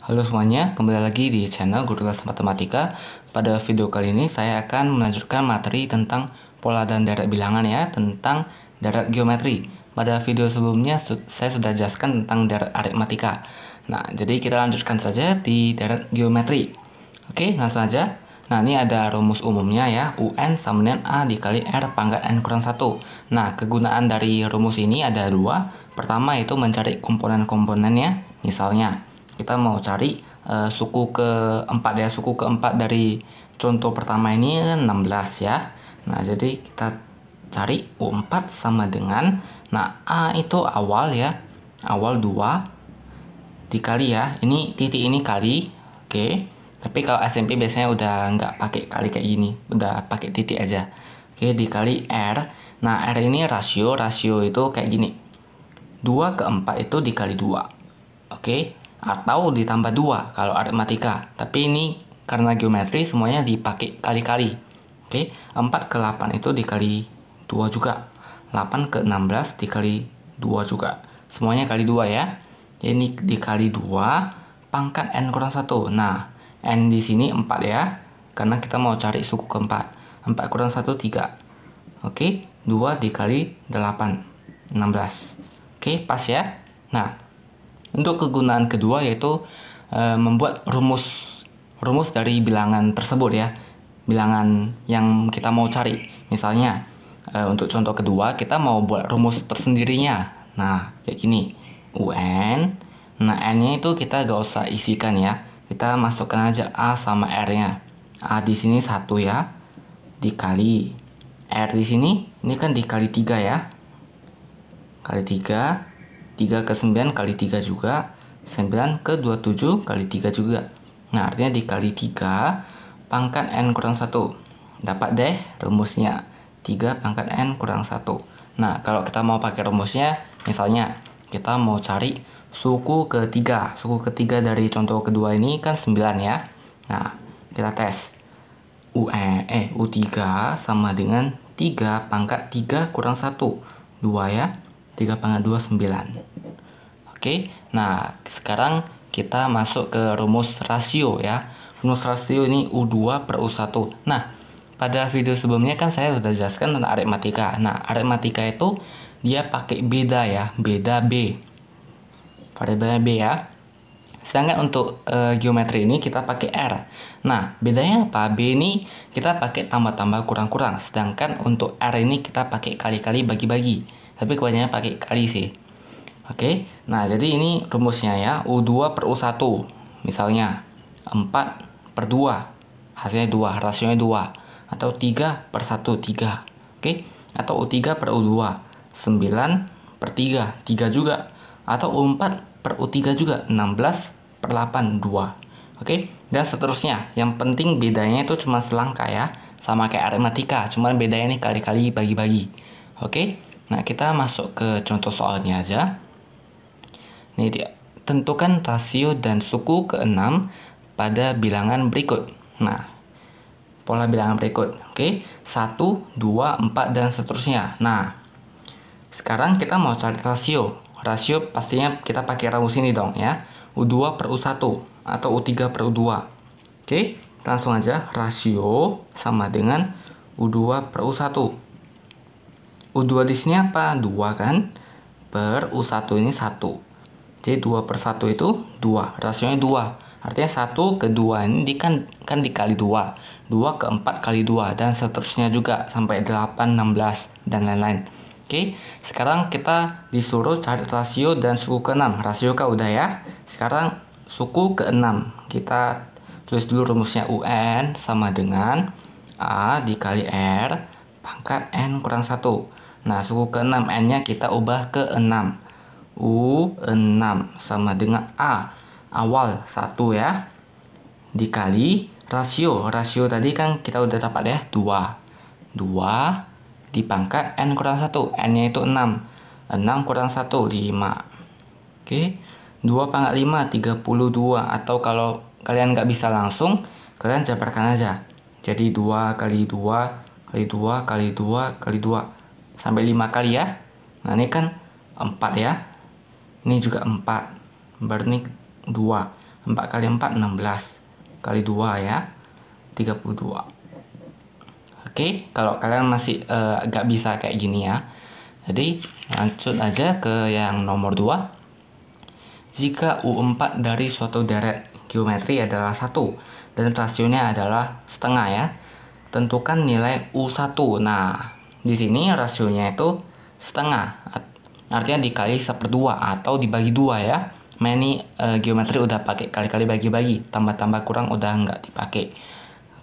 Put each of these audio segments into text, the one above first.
Halo semuanya, kembali lagi di channel Guru Les Matematika. Pada video kali ini saya akan melanjutkan materi tentang pola dan deret bilangan ya, tentang deret geometri. Pada video sebelumnya saya sudah jelaskan tentang deret aritmatika. Nah, jadi kita lanjutkan saja di deret geometri. Oke, langsung aja. Nah, ini ada rumus umumnya ya, UN sama dengan A dikali R pangkat N kurang 1. Nah, kegunaan dari rumus ini ada dua. Pertama itu mencari komponen-komponennya. Misalnya, kita mau cari suku keempat ya, suku keempat dari contoh pertama ini 16 ya. Nah, jadi kita cari U4 sama dengan, nah A itu awal ya, awal 2 dikali ya, ini titik ini kali, oke. Tapi kalau SMP biasanya udah nggak pakai kali kayak gini, udah pakai titik aja. Oke, dikali R. Nah, R ini rasio itu kayak gini. 2 ke 4 itu dikali 2. Oke, atau ditambah 2 kalau aritmatika. Tapi ini karena geometri semuanya dipakai kali-kali. Oke, 4 ke 8 itu dikali 2 juga. 8 ke 16 dikali 2 juga. Semuanya kali 2 ya. Jadi ini dikali 2 pangkat N kurang 1. Nah, N di sini 4 ya. Karena kita mau cari suku keempat. 4 kurang 1, 3. Oke, 2 dikali 8, 16. Oke, pas ya. Nah, untuk kegunaan kedua yaitu membuat rumus dari bilangan tersebut ya. Bilangan yang kita mau cari. Misalnya, untuk contoh kedua, kita mau buat rumus tersendirinya. Nah, kayak gini. UN. Nah, N-nya itu kita gak usah isikan ya. Kita masukkan aja A sama R-nya. A di sini 1 ya. Dikali R di sini, ini kan dikali 3 ya. Kali 3. 3 ke 9 kali 3 juga. 9 ke 27 kali 3 juga. Nah, artinya dikali 3 pangkat N kurang 1. Dapat deh rumusnya. 3 pangkat N kurang 1. Nah, kalau kita mau pakai rumusnya, misalnya kita mau cari suku ketiga. Suku ketiga dari contoh kedua ini kan 9 ya. Nah, kita tes. U3 sama dengan 3 pangkat 3 kurang 1. 2 ya. 3 pangkat 2, 9. Oke, nah sekarang kita masuk ke rumus rasio ya. Rumus rasio ini U2 per U1. Nah, pada video sebelumnya kan saya sudah jelaskan tentang aritmatika. Nah, aritmatika itu dia pakai beda ya, beda B. Variabelnya B ya. Sedangkan untuk geometri ini kita pakai R. Nah, bedanya apa? B ini kita pakai tambah-tambah kurang-kurang. Sedangkan untuk R ini kita pakai kali-kali bagi-bagi. Tapi kebanyakan pakai kali sih. Oke, nah jadi ini rumusnya ya. U2 per U1. Misalnya 4 per 2. Hasilnya 2, rasionya 2. Atau 3 per 1, 3. Oke, atau U3 per U2. 9 per 3, 3 juga. Atau U4 per U3 juga, 16 per 8, 2. Oke, dan seterusnya. Yang penting bedanya itu cuma selangkah ya. Sama kayak aritmatika, cuma bedanya ini kali-kali bagi-bagi. Oke, nah kita masuk ke contoh soalnya aja. Ini dia. Tentukan rasio dan suku ke-6 pada bilangan berikut. Nah, pola bilangan berikut. Oke, 1, 2, 4, dan seterusnya. Nah, sekarang kita mau cari rasio. Rasio pastinya kita pakai rumus ini dong ya. U2 per U1 atau U3 per U2. Oke, langsung aja. Rasio sama dengan U2 per U1. U2 di sini apa? 2 kan? Per U1 ini 1. Jadi 2 per 1 itu 2. Rasionya 2. Artinya 1 ke 2 ini kan dikali 2. 2 ke 4 kali 2. Dan seterusnya juga. Sampai 8, 16, dan lain-lain. Oke, sekarang kita disuruh cari rasio dan suku ke-6. Rasio kan udah ya. Sekarang suku ke-6. Kita tulis dulu rumusnya. UN sama dengan A dikali R pangkat N kurang 1. Nah, suku ke-6 N-nya kita ubah ke 6. U6 sama dengan A awal 1 ya. Dikali rasio. Rasio tadi kan kita udah dapat ya 2. 2 dipangkat N kurang 1. N-nya itu 6. 6 kurang 1, 5. Oke. 2 pangkat 5, 32. Atau kalau kalian nggak bisa langsung, kalian jabarkan aja. Jadi 2 kali 2 kali 2 kali 2 kali 2. Sampai 5 kali ya. Nah, ini kan 4 ya. Ini juga 4. Berarti 2. 4 kali 4, 16. Kali 2 ya, 32. Oke, kalau kalian masih agak bisa kayak gini ya. Jadi, lanjut aja ke yang nomor 2. Jika U4 dari suatu deret geometri adalah 1 dan rasionya adalah setengah ya, tentukan nilai U1. Nah, di sini rasionya itu setengah, artinya dikali 1/2 atau dibagi 2 ya. Nah, ini geometri udah pakai kali-kali bagi-bagi, tambah-tambah kurang udah nggak dipakai.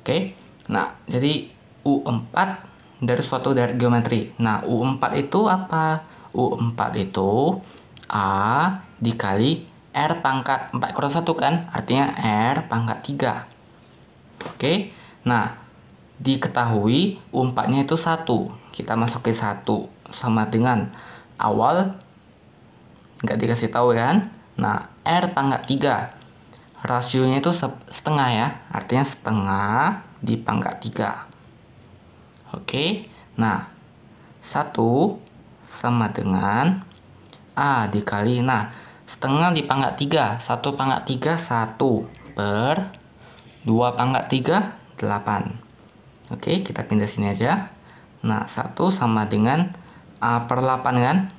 Oke, nah jadi U4 dari suatu deret geometri. Nah, U4 itu apa? U4 itu A dikali R pangkat 4 kurang 1 kan? Artinya R pangkat 3. Oke, nah diketahui U4-nya itu 1. Kita masukin 1 sama dengan awal nggak dikasih tahu kan? Nah, R pangkat 3. Rasionya itu setengah ya. Artinya setengah di pangkat 3. Oke, nah 1 sama dengan A dikali, nah setengah di pangkat 3, 1 pangkat 3, 1 per 2 pangkat 3, 8. Oke, kita pindah sini aja. Nah, 1 sama dengan A per 8 kan?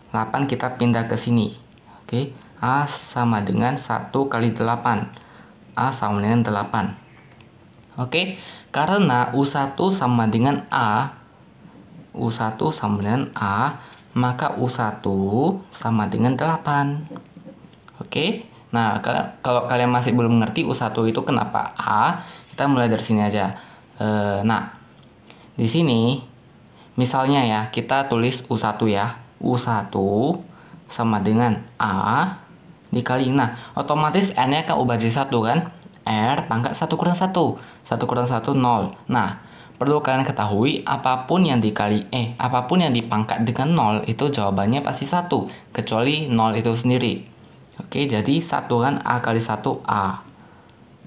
8 kita pindah ke sini. Oke, A sama dengan 1 kali 8. A sama dengan 8. Oke, karena U1 sama dengan A, U1 sama dengan A, maka U1 sama dengan 8. Oke, nah kalau kalian masih belum mengerti U1 itu kenapa A, kita mulai dari sini aja. Nah, di sini misalnya ya, kita tulis U1 ya. U1 sama dengan A dikali, nah otomatis N-nya kan ubah jadi 1 kan? R pangkat 1 kurang 1. 1 kurang 1, 0. Nah, perlu kalian ketahui apapun yang dipangkat dengan 0 itu jawabannya pasti 1. Kecuali 0 itu sendiri. Oke, jadi 1 kan A kali 1 A.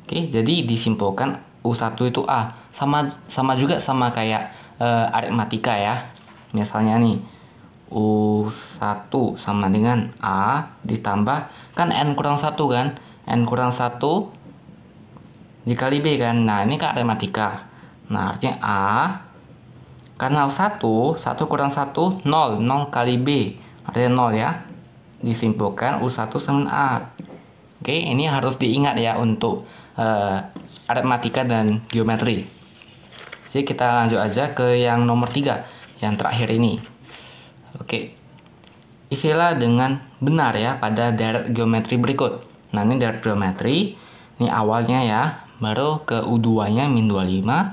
Oke, jadi disimpulkan U1 itu A. Sama juga sama kayak aritmatika ya. Misalnya nih, U1 sama dengan A ditambah, kan N kurang 1 kan? N kurang 1 dikali B kan. Nah, ini kan aritmatika. Nah, artinya A, karena 1 kurang 1, 0. 0 kali B, artinya 0 ya. Disimpulkan U1 sama A. Oke, ini harus diingat ya untuk aritmatika dan geometri. Jadi kita lanjut aja ke yang nomor 3, yang terakhir ini. Oke, isilah dengan benar ya pada deret geometri berikut. Nah, ini deret geometri, ini awalnya ya, baru ke U2-nya min 25,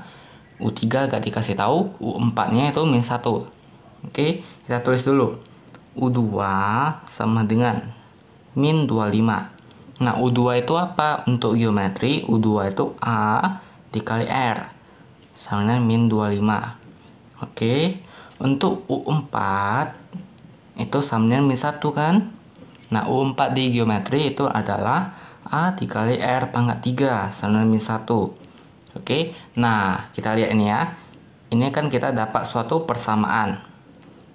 U3 gak dikasih tahu, U4-nya itu min 1. Oke, kita tulis dulu. U2 sama dengan min 25. Nah, U2 itu apa? Untuk geometri, U2 itu A dikali R sama dengan min 25. Oke, untuk U4 itu sama dengan min 1 kan? Nah, U4 di geometri itu adalah A dikali R pangkat 3 sama dengan min 1. Oke, nah kita lihat ini ya. Ini kan kita dapat suatu persamaan.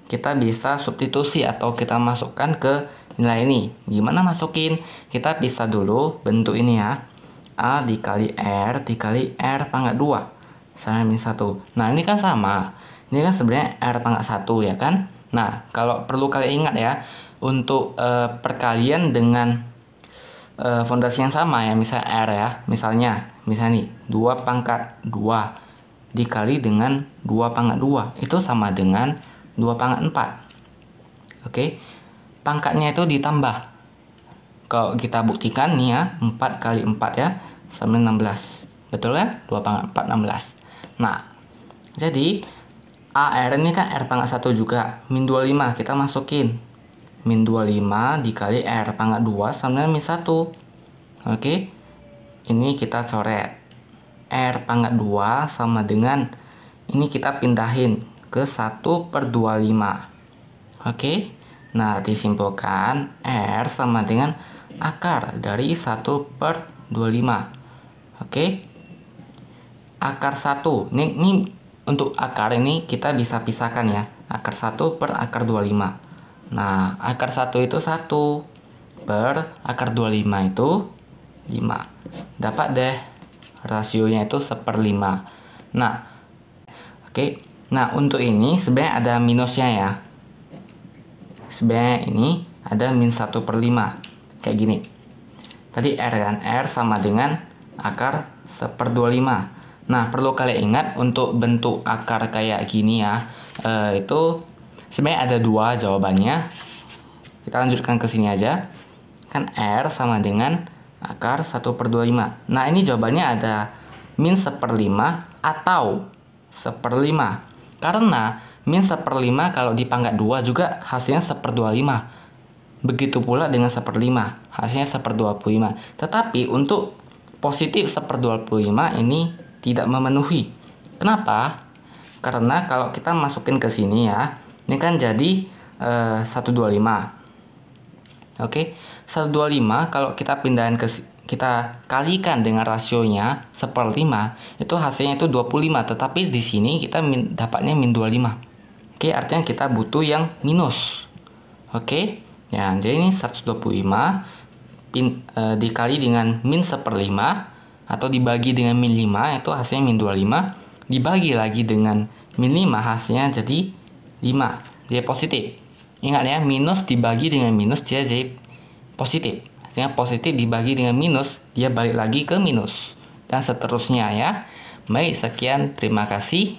Kita bisa substitusi atau kita masukkan ke nilai ini. Gimana masukin? Kita pisah dulu bentuk ini ya. A dikali R dikali R pangkat 2 sama min 1. Nah, ini kan sama. Ini kan sebenarnya R pangkat 1 ya kan? Nah, kalau perlu kalian ingat ya, untuk perkalian dengan fondasi yang sama ya, misalnya R ya. Misalnya nih, 2 pangkat 2 dikali dengan 2 pangkat 2. Itu sama dengan 2 pangkat 4. Oke, pangkatnya itu ditambah. Kalau kita buktikan nih ya, 4 kali 4 ya, sama 16. Betul kan? 2 pangkat 4, 16. Nah, jadi AR ini kan R pangkat 1 juga. Min 25 kita masukin. Min 25 dikali R pangkat 2 sama dengan min 1. Oke, ini kita coret. R pangkat 2 sama dengan, ini kita pindahin ke 1 per 25. Oke, nah disimpulkan R sama dengan akar dari 1 per 25. Oke, akar 1, ini untuk akar ini kita bisa pisahkan ya. Akar 1 per akar 25. Nah, akar 1 itu 1 per akar 25 itu Dapat deh rasionya itu 1/5. Nah, oke. Nah, untuk ini sebenarnya ada minusnya ya. Sebenarnya ini ada min 1/5. Kayak gini. Tadi R kan, R sama dengan akar 1/25. Nah, perlu kalian ingat untuk bentuk akar kayak gini ya, itu sebenarnya ada dua jawabannya. Kita lanjutkan ke sini aja. Kan R sama dengan akar 1/25. Nah, ini jawabannya ada min 1/5 atau 1/5. Karena min 1/5 kalau dipangkat 2 juga hasilnya 1/25. Begitu pula dengan 1/5, hasilnya 1/25. Tetapi untuk positif 1/25 ini tidak memenuhi. Kenapa? Karena kalau kita masukin ke sini ya, ini kan jadi 1/25. Oke, 1/25 kalau kita pindahin kita kalikan dengan rasionya 1/5, itu hasilnya itu 25, tetapi di sini kita dapatnya min 25. Oke, artinya kita butuh yang minus. Oke. Ya, jadi ini 125 dikali dengan min 1/5 atau dibagi dengan min 5 itu hasilnya min 25, dibagi lagi dengan min 5 hasilnya jadi 5. Dia positif. Ingat ya, minus dibagi dengan minus dia jadi positif. Artinya positif dibagi dengan minus, dia balik lagi ke minus. Dan seterusnya ya. Baik, sekian. Terima kasih.